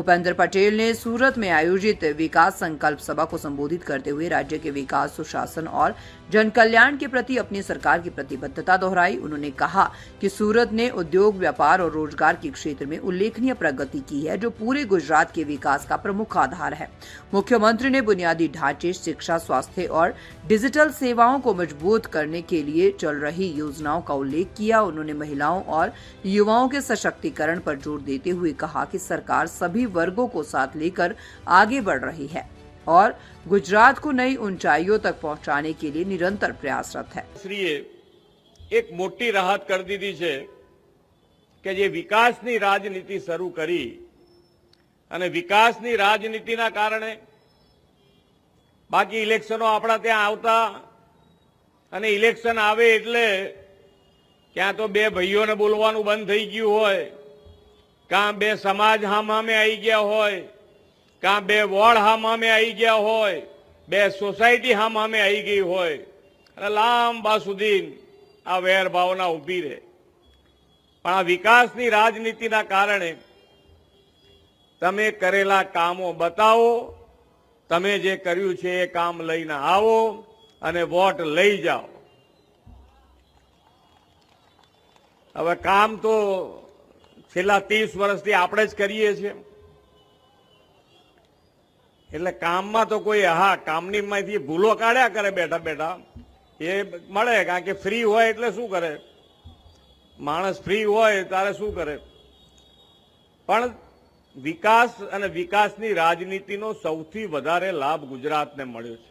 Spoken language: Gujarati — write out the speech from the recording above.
भूपेंद्र पटेल ने सूरत में आयोजित विकास संकल्प सभा को संबोधित करते हुए राज्य के विकास, सुशासन और जन कल्याण के प्रति अपनी सरकार की प्रतिबद्धता दोहराई। उन्होंने कहा कि सूरत ने उद्योग, व्यापार और रोजगार के क्षेत्र में उल्लेखनीय प्रगति की है, जो पूरे गुजरात के विकास का प्रमुख आधार है। मुख्यमंत्री ने बुनियादी ढांचे, शिक्षा, स्वास्थ्य और डिजिटल सेवाओं को मजबूत करने के लिए चल रही योजनाओं का उल्लेख किया। उन्होंने महिलाओं और युवाओं के सशक्तिकरण पर जोर देते हुए कहा कि सरकार सभी वर्गों को साथ लेकर आगे बढ़ रही है और गुजरात को नई ऊंचाइयों तक पहुंचाने के लिए निरंतर प्रयासरत है। શ્રીએ એક મોટી રાહત કરી દીધી છે કે જે વિકાસની રાજનીતિ શરૂ કરી અને વિકાસની રાજનીતિના કારણે બાકી ઇલેક્શનો આપણા ત્યાં આવતા અને ઇલેક્શન આવે એટલે ક્યાં તો બે ભાઈઓને બોલવાનું બંધ થઈ ગયું હોય, કાં બે સમાજ હામે આવી ગયા હોય, કાં બે વોર્ડ હામે આવી ગયા હોય, બે સોસાયટી હામે આવી ગઈ હોય અને લાંબા સુધી આ વેર ભાવના ઊભી રહે। પણ આ વિકાસની રાજનીતિના કારણે તમે કરેલા કામો બતાવો, તમે જે કર્યું છે એ કામ લઈને આવો અને વોટ લઈ જાઓ। હવે કામ તો છેલ્લા 30 વર્ષથી આપણે જ કરીએ છીએ, એટલે કામમાં તો કોઈ કામની માંથી ભૂલો કાઢ્યા કરે બેઠા બેઠા એ મળે, કારણ કે ફ્રી હોય એટલે શું કરે માણસ, ફ્રી હોય ત્યારે શું કરે। પણ વિકાસ અને વિકાસની રાજનીતિનો સૌથી વધારે લાભ ગુજરાતને મળ્યો છે।